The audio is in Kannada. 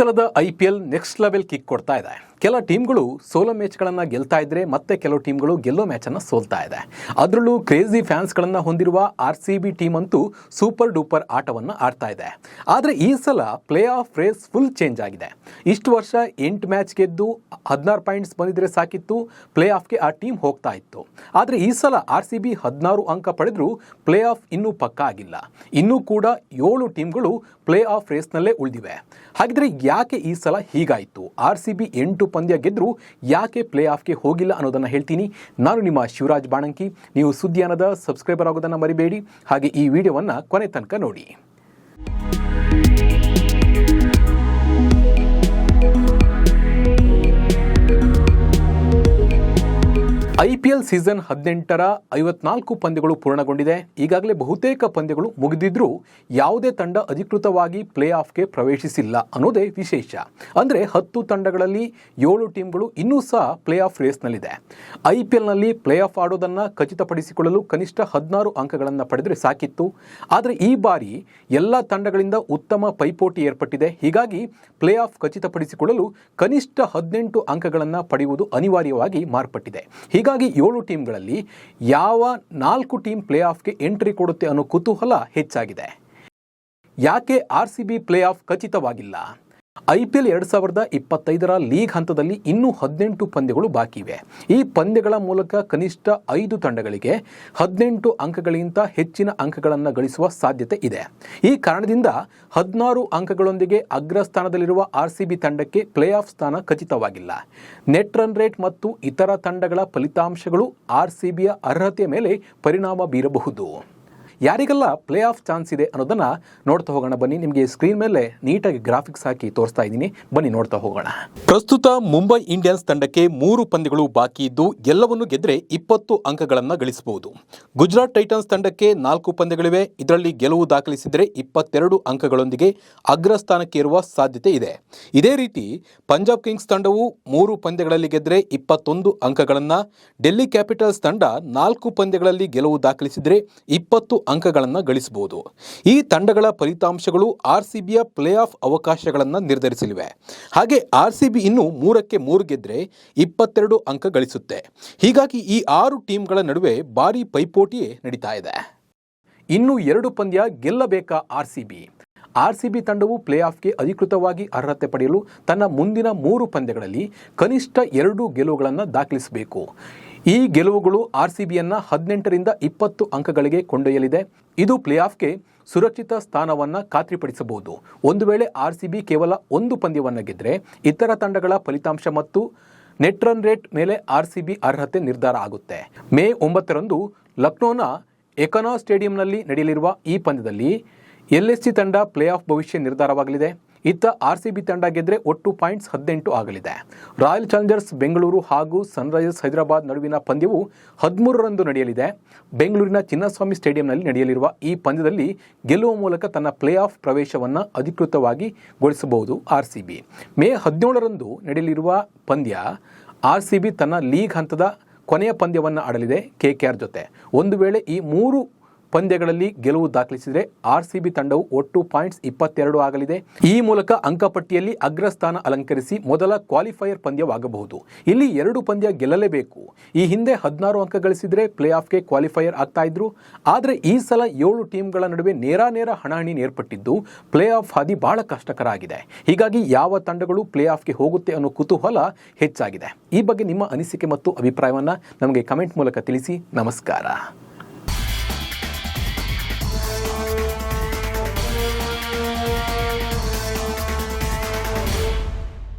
ಸಲದ IPL ನೆಕ್ಸ್ಟ್ ಲೆವೆಲ್ ಕಿಕ್ ಕೊಡ್ತಾ ಇದೆ. ಕೆಲ ಟೀಮ್ಗಳು ಸೋಲೋ ಮ್ಯಾಚ್ಗಳನ್ನು ಗೆಲ್ತಾ ಇದ್ರೆ ಮತ್ತೆ ಕೆಲವು ಟೀಮ್ಗಳು ಗೆಲ್ಲೋ ಮ್ಯಾಚನ್ನು ಸೋಲ್ತಾ ಇದೆ. ಅದರಲ್ಲೂ ಕ್ರೇಜಿ ಫ್ಯಾನ್ಸ್ಗಳನ್ನು ಹೊಂದಿರುವ RCB ಟೀಮ್ ಅಂತೂ ಸೂಪರ್ ಡೂಪರ್ ಆಟವನ್ನು ಆಡ್ತಾ ಇದೆ. ಆದರೆ ಈ ಸಲ play off race full change ಆಗಿದೆ. ಇಷ್ಟು ವರ್ಷ 8 ಮ್ಯಾಚ್ ಗೆದ್ದು 16 ಪಾಯಿಂಟ್ಸ್ ಬಂದಿದ್ರೆ ಸಾಕಿತ್ತು, ಪ್ಲೇ ಆಫ್ಗೆ ಆ ಟೀಮ್ ಹೋಗ್ತಾ ಇತ್ತು. ಆದರೆ ಈ ಸಲ RCB 16 ಅಂಕ ಪಡೆದರೂ ಪ್ಲೇ ಆಫ್ ಇನ್ನೂ ಪಕ್ಕಾ ಆಗಿಲ್ಲ. ಇನ್ನೂ ಕೂಡ 7 ಟೀಮ್ಗಳು ಪ್ಲೇ ಆಫ್ ರೇಸ್ನಲ್ಲೇ ಉಳಿದಿವೆ. ಹಾಗಿದ್ರೆ ಯಾಕೆ ಈ ಸಲ ಹೀಗಾಯಿತು? RCB 8 ಪಂದ್ಯ ಗೆದ್ದರೂ ಯಾಕೆ ಪ್ಲೇ ಆಫ್ಗೆ ಹೋಗಿಲ್ಲ ಅನ್ನೋದನ್ನು ಹೇಳ್ತೀನಿ. ನಾನು ನಿಮ್ಮ ಶಿವರಾಜ್ ಬಾಣಂಕಿ. ನೀವು ಸುದ್ದಿಯಾನದ ಸಬ್ಸ್ಕ್ರೈಬರ್ ಆಗೋದನ್ನು ಮರಿಬೇಡಿ. ಹಾಗೆ ಈ ವಿಡಿಯೋವನ್ನು ಕೊನೆ ತನಕ ನೋಡಿ. IPL ಸೀಸನ್ 18ರ 54 ಪಂದ್ಯಗಳು ಪೂರ್ಣಗೊಂಡಿದೆ. ಈಗಾಗಲೇ ಬಹುತೇಕ ಪಂದ್ಯಗಳು ಮುಗಿದಿದ್ರೂ ಯಾವುದೇ ತಂಡ ಅಧಿಕೃತವಾಗಿ ಪ್ಲೇ ಆಫ್ಗೆ ಪ್ರವೇಶಿಸಿಲ್ಲ ಅನ್ನೋದೇ ವಿಶೇಷ. ಅಂದರೆ 10 ತಂಡಗಳಲ್ಲಿ 7 ಟೀಮ್ಗಳು ಇನ್ನೂ ಸಹ ಪ್ಲೇ ಆಫ್ ರೇಸ್ನಲ್ಲಿದೆ. IPLನಲ್ಲಿ ಪ್ಲೇ ಆಫ್ ಆಡೋದನ್ನು ಖಚಿತಪಡಿಸಿಕೊಳ್ಳಲು ಕನಿಷ್ಠ 16 ಅಂಕಗಳನ್ನು ಪಡೆದರೆ ಸಾಕಿತ್ತು. ಆದರೆ ಈ ಬಾರಿ ಎಲ್ಲ ತಂಡಗಳಿಂದ ಉತ್ತಮ ಪೈಪೋಟಿ ಏರ್ಪಟ್ಟಿದೆ. ಹೀಗಾಗಿ ಪ್ಲೇ ಆಫ್ ಖಚಿತಪಡಿಸಿಕೊಳ್ಳಲು ಕನಿಷ್ಠ 18 ಅಂಕಗಳನ್ನು ಪಡೆಯುವುದು ಅನಿವಾರ್ಯವಾಗಿ ಮಾರ್ಪಟ್ಟಿದೆ. ಹೀಗಾಗಿ 7 ಟೀಮ್ಗಳಲ್ಲಿ ಯಾವ 4 ಟೀಮ್ ಪ್ಲೇ ಆಫ್ಗೆ ಎಂಟ್ರಿ ಕೊಡುತ್ತೆ ಅನ್ನೋ ಕುತೂಹಲ ಹೆಚ್ಚಾಗಿದೆ. ಯಾಕೆ RCB ಪ್ಲೇ ಆಫ್ ಖಚಿತವಾಗಿಲ್ಲ? IPL 2025ರ ಲೀಗ್ ಹಂತದಲ್ಲಿ ಇನ್ನೂ 18 ಪಂದ್ಯಗಳು ಬಾಕಿ ಇವೆ. ಈ ಪಂದ್ಯಗಳ ಮೂಲಕ ಕನಿಷ್ಠ 5 ತಂಡಗಳಿಗೆ 18 ಅಂಕಗಳಿಗಿಂತ ಹೆಚ್ಚಿನ ಅಂಕಗಳನ್ನು ಗಳಿಸುವ ಸಾಧ್ಯತೆ ಇದೆ. ಈ ಕಾರಣದಿಂದ 16 ಅಂಕಗಳೊಂದಿಗೆ ಅಗ್ರಸ್ಥಾನದಲ್ಲಿರುವ RCB ತಂಡಕ್ಕೆ ಪ್ಲೇ ಆಫ್ ಸ್ಥಾನ ಖಚಿತವಾಗಿಲ್ಲ. ನೆಟ್ ರನ್ ರೇಟ್ ಮತ್ತು ಇತರ ತಂಡಗಳ ಫಲಿತಾಂಶಗಳು RCBಯ ಅರ್ಹತೆಯ ಮೇಲೆ ಪರಿಣಾಮ ಬೀರಬಹುದು. ಯಾರಿಗೆಲ್ಲ ಪ್ಲೇ ಆಫ್ ಚಾನ್ಸ್ ಇದೆ ಅನ್ನೋದನ್ನು ನೋಡ್ತಾ ಹೋಗೋಣ ಬನ್ನಿ. ನಿಮಗೆ ಸ್ಕ್ರೀನ್ ಮೇಲೆ ನೀಟಾಗಿ ಗ್ರಾಫಿಕ್ಸ್ ಹಾಕಿ ತೋರಿಸ್ತಾ ಇದ್ದೀನಿ, ಬನ್ನಿ ನೋಡ್ತಾ ಹೋಗೋಣ. ಪ್ರಸ್ತುತ ಮುಂಬೈ ಇಂಡಿಯನ್ಸ್ ತಂಡಕ್ಕೆ 3 ಪಂದ್ಯಗಳು ಬಾಕಿ ಇದ್ದು ಎಲ್ಲವನ್ನು ಗೆದ್ದರೆ 20 ಅಂಕಗಳನ್ನು ಗಳಿಸಬಹುದು. ಗುಜರಾತ್ ಟೈಟನ್ಸ್ ತಂಡಕ್ಕೆ 4 ಪಂದ್ಯಗಳಿವೆ. ಇದರಲ್ಲಿ ಗೆಲುವು ದಾಖಲಿಸಿದರೆ 22 ಅಂಕಗಳೊಂದಿಗೆ ಅಗ್ರಸ್ಥಾನಕ್ಕೇರುವ ಸಾಧ್ಯತೆ ಇದೆ. ಇದೇ ರೀತಿ ಪಂಜಾಬ್ ಕಿಂಗ್ಸ್ ತಂಡವು 3 ಪಂದ್ಯಗಳಲ್ಲಿ ಗೆದ್ದರೆ 21 ಅಂಕಗಳನ್ನು, ಡೆಲ್ಲಿ ಕ್ಯಾಪಿಟಲ್ಸ್ ತಂಡ 4 ಪಂದ್ಯಗಳಲ್ಲಿ ಗೆಲುವು ದಾಖಲಿಸಿದರೆ 20 ಅಂಕಗಳನ್ನು ಗಳಿಸಬಹುದು. ಈ ತಂಡಗಳ ಫಲಿತಾಂಶಗಳು RCBಯ ಪ್ಲೇ ಆಫ್ ಅವಕಾಶಗಳನ್ನು ನಿರ್ಧರಿಸಲಿವೆ. ಹಾಗೆ RCB ಇನ್ನು 3ಕ್ಕೆ 3 ಗೆದ್ದರೆ 22 ಅಂಕ ಗಳಿಸುತ್ತೆ. ಹೀಗಾಗಿ ಈ 6 ಟೀಮ್ಗಳ ನಡುವೆ ಭಾರಿ ಪೈಪೋಟಿಯೇ ನಡೀತಾ ಇದೆ. ಇನ್ನು 2 ಪಂದ್ಯ ಗೆಲ್ಲಬೇಕಾ RCB ತಂಡವು ಪ್ಲೇ ಆಫ್ಗೆ ಅಧಿಕೃತವಾಗಿ ಅರ್ಹತೆ ಪಡೆಯಲು ತನ್ನ ಮುಂದಿನ 3 ಪಂದ್ಯಗಳಲ್ಲಿ ಕನಿಷ್ಠ 2 ಗೆಲುವುಗಳನ್ನು ದಾಖಲಿಸಬೇಕು. ಈ ಗೆಲುವುಗಳು RCBಯನ್ನು 18ರಿಂದ 20 ಅಂಕಗಳಿಗೆ ಕೊಂಡೊಯ್ಯಲಿದೆ. ಇದು ಪ್ಲೇ ಆಫ್ಗೆ ಸುರಕ್ಷಿತ ಸ್ಥಾನವನ್ನು ಖಾತ್ರಿಪಡಿಸಬಹುದು. ಒಂದು ವೇಳೆ RCB ಕೇವಲ 1 ಪಂದ್ಯವನ್ನು ಗೆದ್ದರೆ ಇತರ ತಂಡಗಳ ಫಲಿತಾಂಶ ಮತ್ತು ನೆಟ್ ರನ್ ರೇಟ್ ಮೇಲೆ RCB ಅರ್ಹತೆ ನಿರ್ಧಾರ ಆಗುತ್ತೆ. ಮೇ 9ರಂದು ಲಕ್ನೋನ ಎಕನಾ ಸ್ಟೇಡಿಯಂನಲ್ಲಿ ನಡೆಯಲಿರುವ ಈ ಪಂದ್ಯದಲ್ಲಿ LSG ತಂಡ ಪ್ಲೇ ಆಫ್ ಭವಿಷ್ಯ ನಿರ್ಧಾರವಾಗಲಿದೆ. ಇತ್ತ RCB ತಂಡ ಗೆದ್ದರೆ ಒಟ್ಟು ಪಾಯಿಂಟ್ಸ್ 18 ಆಗಲಿದೆ. ರಾಯಲ್ ಚಾಲೆಂಜರ್ಸ್ ಬೆಂಗಳೂರು ಹಾಗೂ ಸನ್ರೈಸರ್ಸ್ ಹೈದರಾಬಾದ್ ನಡುವಿನ ಪಂದ್ಯವು 13ರಂದು ನಡೆಯಲಿದೆ. ಬೆಂಗಳೂರಿನ ಚಿನ್ನಸ್ವಾಮಿ ಸ್ಟೇಡಿಯಂನಲ್ಲಿ ನಡೆಯಲಿರುವ ಈ ಪಂದ್ಯದಲ್ಲಿ ಗೆಲ್ಲುವ ಮೂಲಕ ತನ್ನ ಪ್ಲೇ ಆಫ್ ಪ್ರವೇಶವನ್ನು ಅಧಿಕೃತವಾಗಿ ಗೊಳಿಸಬಹುದು RCB. ಮೇ 17ರಂದು ನಡೆಯಲಿರುವ ಪಂದ್ಯ RCB ತನ್ನ ಲೀಗ್ ಹಂತದ ಕೊನೆಯ ಪಂದ್ಯವನ್ನು ಆಡಲಿದೆ KKR ಜೊತೆ. ಒಂದು ವೇಳೆ ಈ 3 ಪಂದ್ಯಗಳಲ್ಲಿ ಗೆಲುವು ದಾಖಲಿಸಿದರೆ RCB ತಂಡವು ಒಟ್ಟು ಪಾಯಿಂಟ್ಸ್ 22 ಆಗಲಿದೆ. ಈ ಮೂಲಕ ಅಂಕಪಟ್ಟಿಯಲ್ಲಿ ಅಗ್ರಸ್ಥಾನ ಅಲಂಕರಿಸಿ ಮೊದಲ ಕ್ವಾಲಿಫೈಯರ್ ಪಂದ್ಯವಾಗಬಹುದು. ಇಲ್ಲಿ 2 ಪಂದ್ಯ ಗೆಲ್ಲಲೇಬೇಕು. ಈ ಹಿಂದೆ 16 ಅಂಕ ಗಳಿಸಿದರೆ ಪ್ಲೇ ಆಫ್ಗೆ ಕ್ವಾಲಿಫೈಯರ್ ಆಗ್ತಾ ಇದ್ರು. ಆದರೆ ಈ ಸಲ 7 ಟೀಮ್ಗಳ ನಡುವೆ ನೇರ ಹಣಾಹಣಿ ಏರ್ಪಟ್ಟಿದ್ದು ಪ್ಲೇ ಆಫ್ ಹಾದಿ ಬಹಳ ಕಷ್ಟಕರ ಆಗಿದೆ. ಹೀಗಾಗಿ ಯಾವ ತಂಡಗಳು ಪ್ಲೇ ಆಫ್ಗೆ ಹೋಗುತ್ತೆ ಅನ್ನೋ ಕುತೂಹಲ ಹೆಚ್ಚಾಗಿದೆ. ಈ ಬಗ್ಗೆ ನಿಮ್ಮ ಅನಿಸಿಕೆ ಮತ್ತು ಅಭಿಪ್ರಾಯವನ್ನು ನಮಗೆ ಕಮೆಂಟ್ ಮೂಲಕ ತಿಳಿಸಿ. ನಮಸ್ಕಾರ.